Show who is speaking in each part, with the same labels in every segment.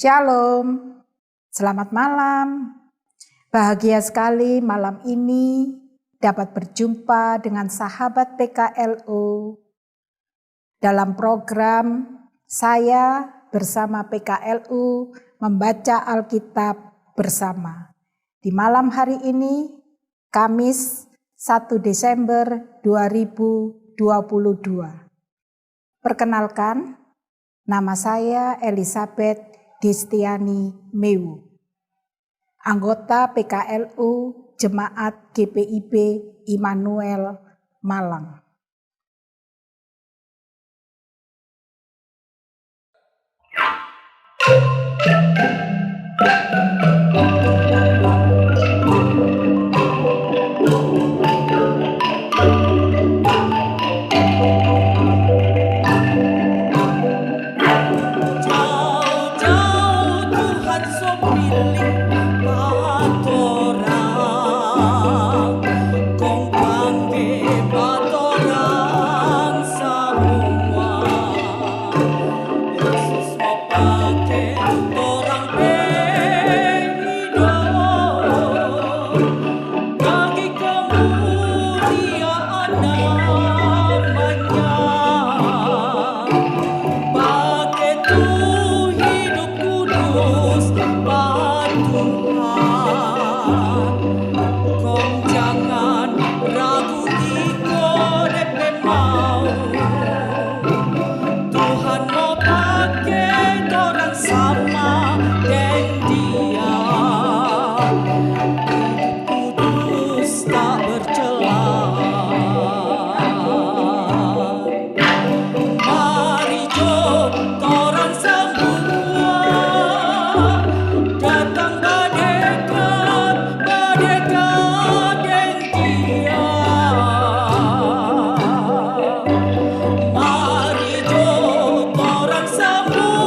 Speaker 1: Shalom, selamat malam. Bahagia sekali malam ini dapat berjumpa dengan sahabat PKLU dalam program saya bersama PKLU membaca Alkitab bersama. Di malam hari ini, Kamis 1 Desember 2022. Perkenalkan, nama saya Elizabeth Destiani Mewu, anggota PKLU Jemaat GPIB Immanuel Malang.
Speaker 2: Mari jo torang sambut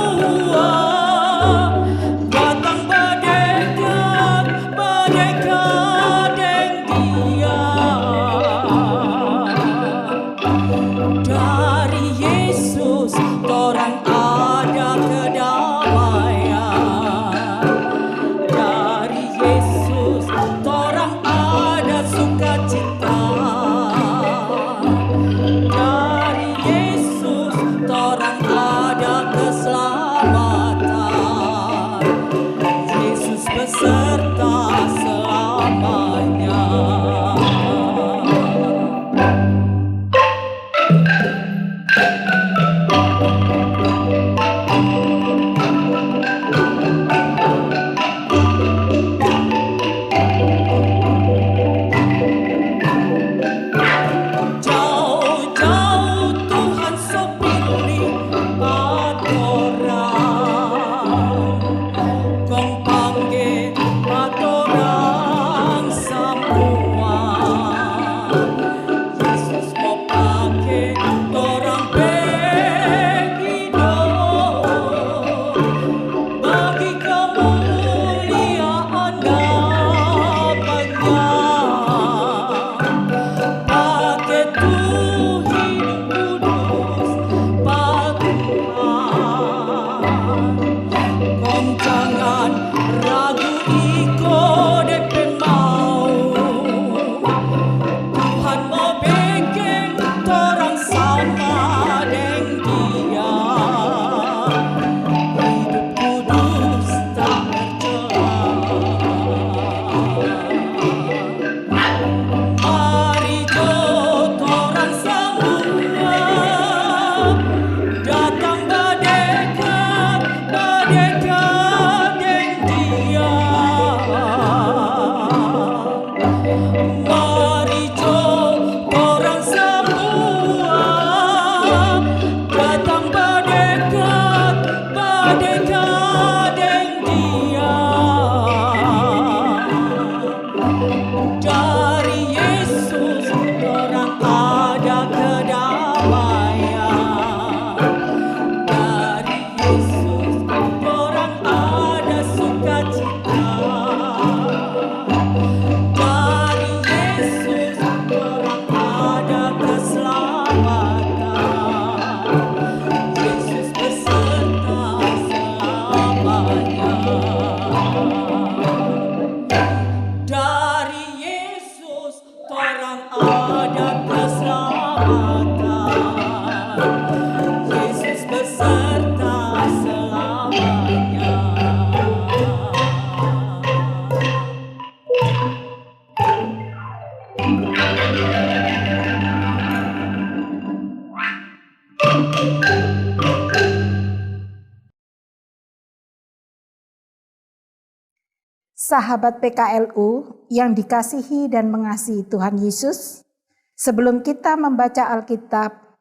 Speaker 1: Sahabat PKLU yang dikasihi dan mengasihi Tuhan Yesus, sebelum kita membaca Alkitab,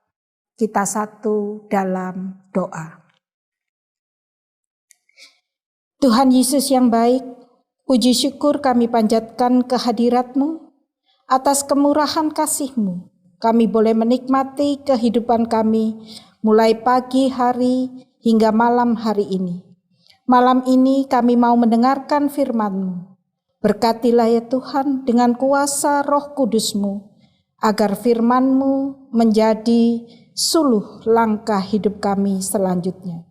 Speaker 1: kita satu dalam doa. Tuhan Yesus yang baik, puji syukur kami panjatkan kehadirat-Mu, atas kemurahan kasih-Mu. Kami boleh menikmati kehidupan kami mulai pagi hari hingga malam hari ini. Malam ini kami mau mendengarkan firman-Mu. Berkatilah ya Tuhan dengan kuasa Roh Kudus-Mu, agar firman-Mu menjadi suluh langkah hidup kami selanjutnya.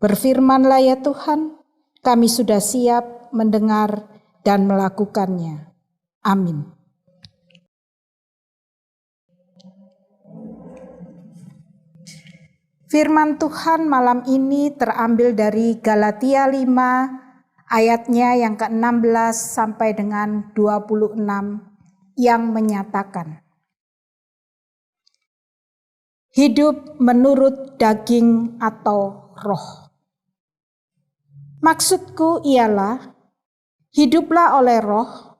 Speaker 1: Berfirmanlah ya Tuhan, kami sudah siap mendengar dan melakukannya. Amin. Firman Tuhan malam ini terambil dari Galatia 5 ayatnya yang ke-16 sampai dengan 26 yang menyatakan, hidup menurut daging atau roh. Maksudku ialah, hiduplah oleh roh,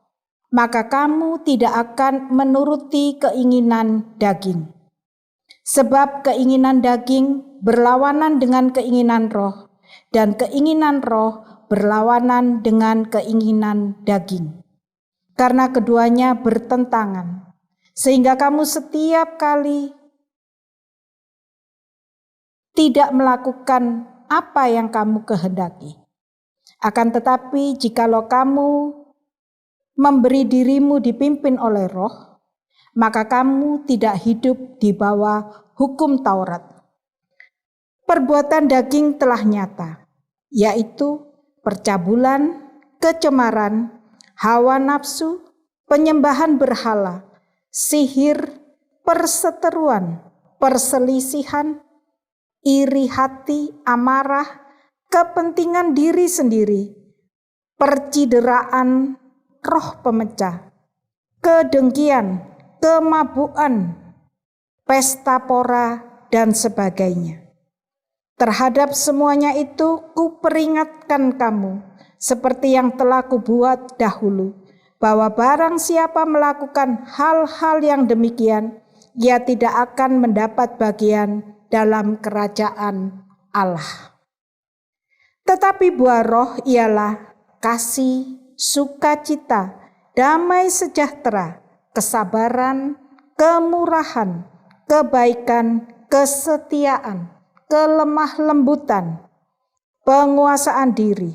Speaker 1: maka kamu tidak akan menuruti keinginan daging. Sebab keinginan daging berlawanan dengan keinginan roh, dan keinginan roh berlawanan dengan keinginan daging. Karena keduanya bertentangan, sehingga kamu setiap kali tidak melakukan apa yang kamu kehendaki. Akan tetapi jikalau kamu memberi dirimu dipimpin oleh roh, maka kamu tidak hidup di bawah hukum Taurat. Perbuatan daging telah nyata, yaitu percabulan, kecemaran, hawa nafsu, penyembahan berhala, sihir, perseteruan, perselisihan, iri hati, amarah, kepentingan diri sendiri, percideraan, roh pemecah, kedengkian, kemabukan, pesta pora, dan sebagainya. Terhadap semuanya itu kuperingatkan kamu, seperti yang telah kubuat dahulu, bahwa barang siapa melakukan hal-hal yang demikian, ia tidak akan mendapat bagian dalam kerajaan Allah. Tetapi buah roh ialah kasih, sukacita, damai sejahtera, kesabaran, kemurahan, kebaikan, kesetiaan, kelemah lembutan, penguasaan diri.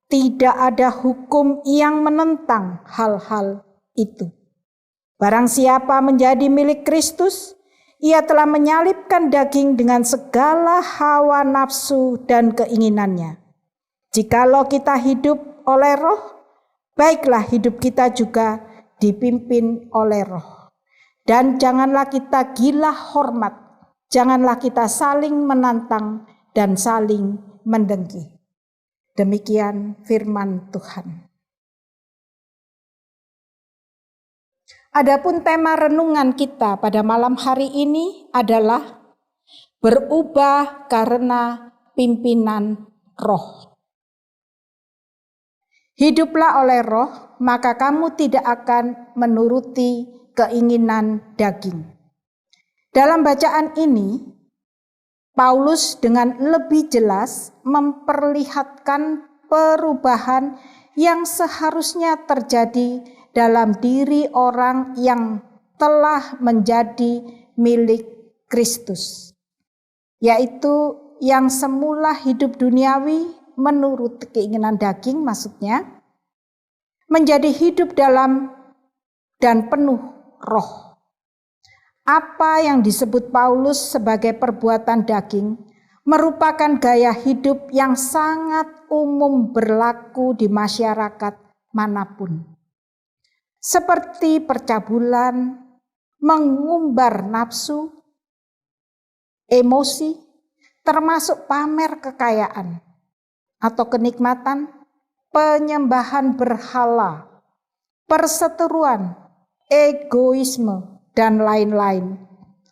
Speaker 1: Tidak ada hukum yang menentang hal-hal itu. Barang siapa menjadi milik Kristus, ia telah menyalibkan daging dengan segala hawa nafsu dan keinginannya. Jikalau kita hidup oleh roh, baiklah hidup kita juga dipimpin oleh roh. Dan janganlah kita gila hormat, janganlah kita saling menantang dan saling mendengki. Demikian firman Tuhan. Adapun tema renungan kita pada malam hari ini adalah berubah karena pimpinan roh. Hiduplah oleh roh, maka kamu tidak akan menuruti keinginan daging. Dalam bacaan ini, Paulus dengan lebih jelas memperlihatkan perubahan yang seharusnya terjadi dalam diri orang yang telah menjadi milik Kristus, yaitu yang semula hidup duniawi menurut keinginan daging, maksudnya menjadi hidup dalam dan penuh roh. Apa yang disebut Paulus sebagai perbuatan daging merupakan gaya hidup yang sangat umum berlaku di masyarakat manapun. Seperti percabulan, mengumbar nafsu, emosi, termasuk pamer kekayaan atau kenikmatan, penyembahan berhala, perseteruan, egoisme, dan lain-lain.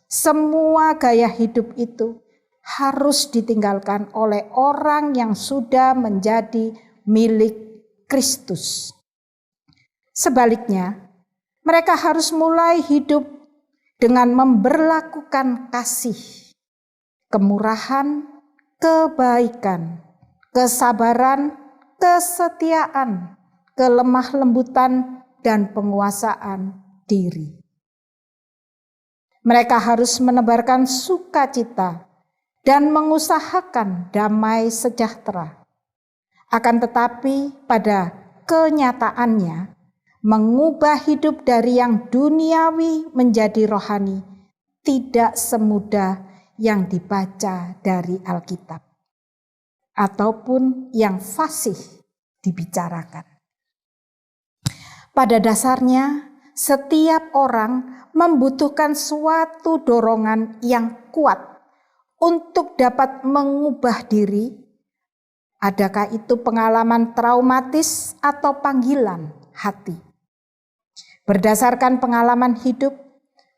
Speaker 1: Semua gaya hidup itu harus ditinggalkan oleh orang yang sudah menjadi milik Kristus. Sebaliknya, mereka harus mulai hidup dengan memberlakukan kasih, kemurahan, kebaikan, kesabaran, kesetiaan, kelemah lembutan, dan penguasaan diri. Mereka harus menebarkan sukacita dan mengusahakan damai sejahtera. Akan tetapi pada kenyataannya, mengubah hidup dari yang duniawi menjadi rohani tidak semudah yang dibaca dari Alkitab ataupun yang fasih dibicarakan. Pada dasarnya, setiap orang membutuhkan suatu dorongan yang kuat untuk dapat mengubah diri. Adakah itu pengalaman traumatis atau panggilan hati? Berdasarkan pengalaman hidup,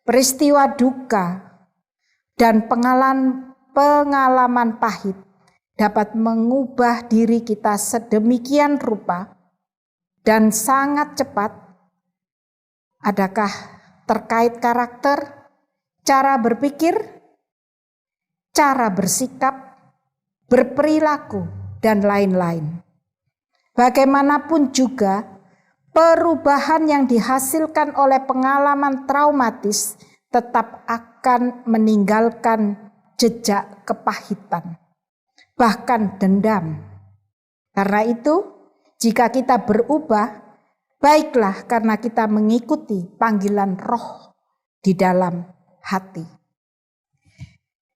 Speaker 1: peristiwa duka, dan pengalaman pahit dapat mengubah diri kita sedemikian rupa dan sangat cepat. Adakah terkait karakter, cara berpikir, cara bersikap, berperilaku, dan lain-lain. Bagaimanapun juga, perubahan yang dihasilkan oleh pengalaman traumatis tetap akan meninggalkan jejak kepahitan, bahkan dendam. Karena itu, jika kita berubah, baiklah karena kita mengikuti panggilan roh di dalam hati.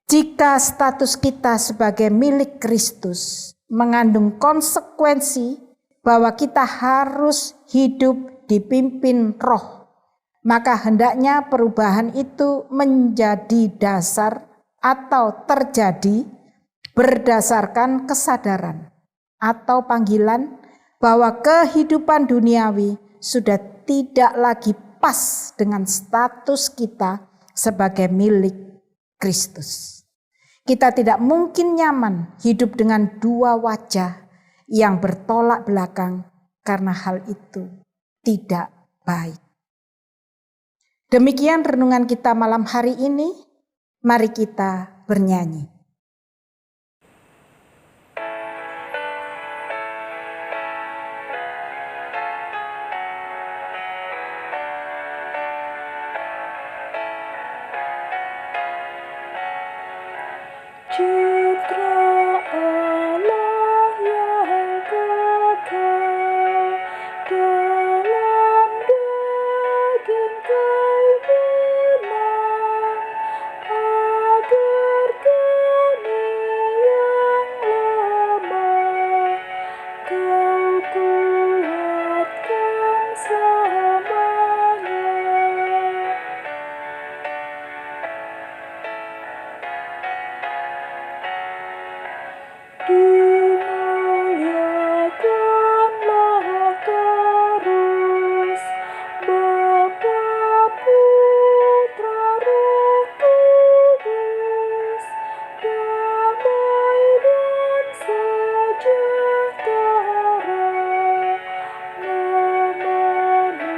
Speaker 1: Jika status kita sebagai milik Kristus mengandung konsekuensi bahwa kita harus hidup dipimpin roh, maka hendaknya perubahan itu menjadi dasar atau terjadi berdasarkan kesadaran atau panggilan bahwa kehidupan duniawi sudah tidak lagi pas dengan status kita sebagai milik Kristus. Kita tidak mungkin nyaman hidup dengan dua wajah yang bertolak belakang karena hal itu tidak baik. Demikian renungan kita malam hari ini. Mari kita bernyanyi.
Speaker 2: Citra Allah yang kekal dalam daging keinginan, agar kami yang lemah Kau kuatkan selamanya. Dimuliakanlah terus Bapa, Putra, Roh Kudus, damai dan sejahtera memenuhi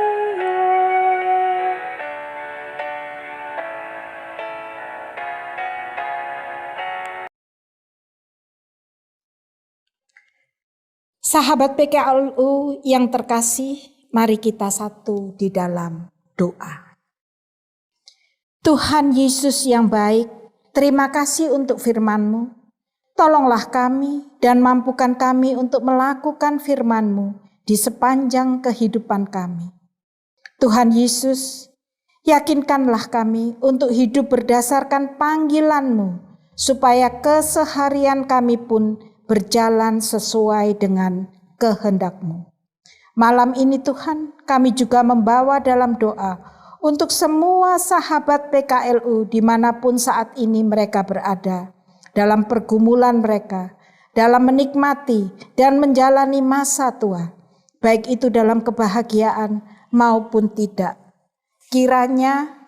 Speaker 2: dunia.
Speaker 1: Sahabat PKLU yang terkasih, mari kita satu di dalam doa. Tuhan Yesus yang baik, terima kasih untuk firman-Mu. Tolonglah kami dan mampukan kami untuk melakukan firman-Mu di sepanjang kehidupan kami. Tuhan Yesus, yakinkanlah kami untuk hidup berdasarkan panggilan-Mu, supaya keseharian kami pun berjalan sesuai dengan kehendak-Mu. Malam ini Tuhan, kami juga membawa dalam doa untuk semua sahabat PKLU dimanapun saat ini mereka berada, dalam pergumulan mereka, dalam menikmati dan menjalani masa tua, baik itu dalam kebahagiaan maupun tidak. Kiranya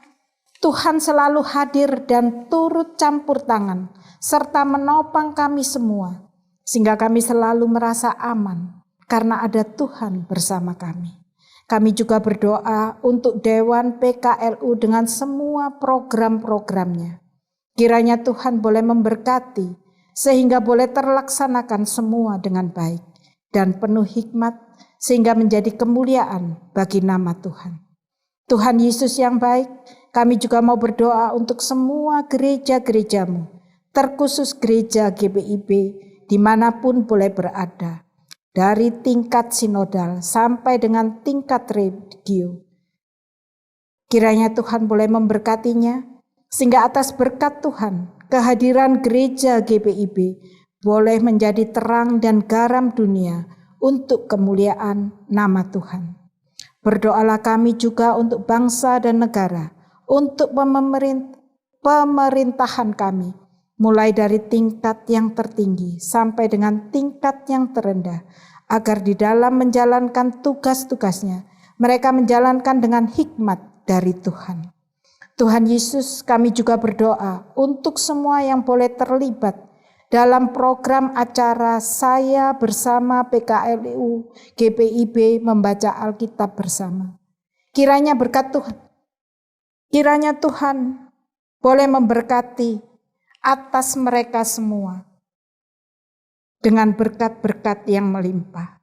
Speaker 1: Tuhan selalu hadir dan turut campur tangan, serta menopang kami semua, sehingga kami selalu merasa aman karena ada Tuhan bersama kami. Kami juga berdoa untuk Dewan PKLU dengan semua program-programnya. Kiranya Tuhan boleh memberkati sehingga boleh terlaksanakan semua dengan baik dan penuh hikmat sehingga menjadi kemuliaan bagi nama Tuhan. Tuhan Yesus yang baik, kami juga mau berdoa untuk semua gereja-gerejamu, terkhusus gereja GPIB dimanapun boleh berada, dari tingkat sinodal sampai dengan tingkat regio. Kiranya Tuhan boleh memberkatinya, sehingga atas berkat Tuhan, kehadiran gereja GPIB boleh menjadi terang dan garam dunia untuk kemuliaan nama Tuhan. Berdoalah kami juga untuk bangsa dan negara, untuk pemerintahan kami, mulai dari tingkat yang tertinggi sampai dengan tingkat yang terendah, agar di dalam menjalankan tugas-tugasnya, mereka menjalankan dengan hikmat dari Tuhan. Tuhan Yesus, kami juga berdoa untuk semua yang boleh terlibat dalam program acara Saya Bersama PKLU GPIB membaca Alkitab bersama. Kiranya berkat Tuhan, kiranya Tuhan boleh memberkati atas mereka semua dengan berkat-berkat yang melimpah.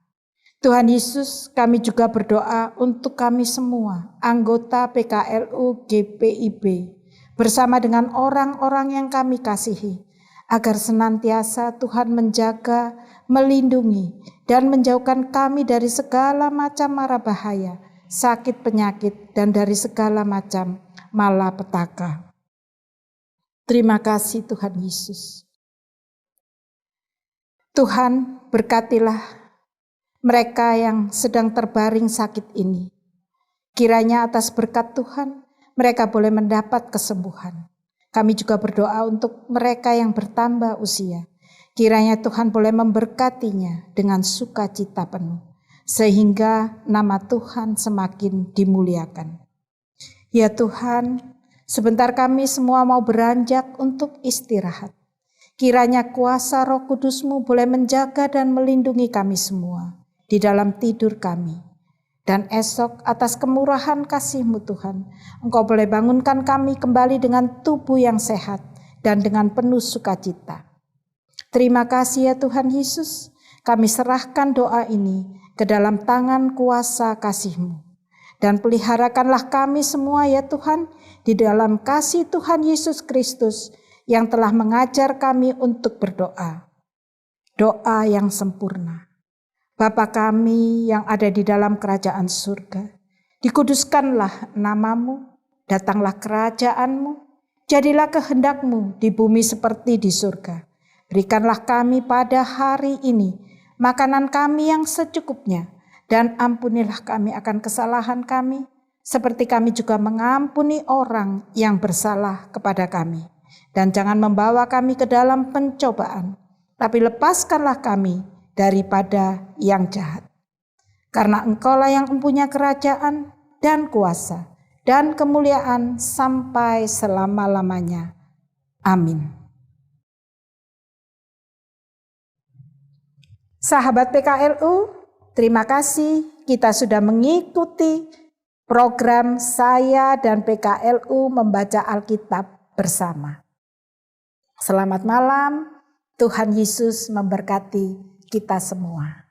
Speaker 1: Tuhan Yesus, kami juga berdoa untuk kami semua, anggota PKLU GPIB, bersama dengan orang-orang yang kami kasihi, agar senantiasa Tuhan menjaga, melindungi, dan menjauhkan kami dari segala macam mara bahaya, sakit penyakit, dan dari segala macam malapetaka. Terima kasih Tuhan Yesus. Tuhan, berkatilah mereka yang sedang terbaring sakit ini. Kiranya atas berkat Tuhan, mereka boleh mendapat kesembuhan. Kami juga berdoa untuk mereka yang bertambah usia. Kiranya Tuhan boleh memberkatinya dengan sukacita penuh, sehingga nama Tuhan semakin dimuliakan. Ya Tuhan, sebentar kami semua mau beranjak untuk istirahat. Kiranya kuasa Roh Kudus-Mu boleh menjaga dan melindungi kami semua di dalam tidur kami. Dan esok atas kemurahan kasih-Mu Tuhan, Engkau boleh bangunkan kami kembali dengan tubuh yang sehat dan dengan penuh sukacita. Terima kasih ya Tuhan Yesus, kami serahkan doa ini ke dalam tangan kuasa kasih-Mu. Dan peliharakanlah kami semua ya Tuhan, di dalam kasih Tuhan Yesus Kristus yang telah mengajar kami untuk berdoa. Doa yang sempurna. Bapa kami yang ada di dalam kerajaan surga, dikuduskanlah nama-Mu, datanglah kerajaan-Mu, jadilah kehendak-Mu di bumi seperti di surga. Berikanlah kami pada hari ini makanan kami yang secukupnya, dan ampunilah kami akan kesalahan kami, seperti kami juga mengampuni orang yang bersalah kepada kami. Dan jangan membawa kami ke dalam pencobaan, tapi lepaskanlah kami daripada yang jahat. Karena Engkaulah yang mempunyai kerajaan dan kuasa dan kemuliaan sampai selama-lamanya. Amin. Sahabat PKLU, terima kasih kita sudah mengikuti program saya dan PKLU membaca Alkitab bersama. Selamat malam, Tuhan Yesus memberkati kita semua.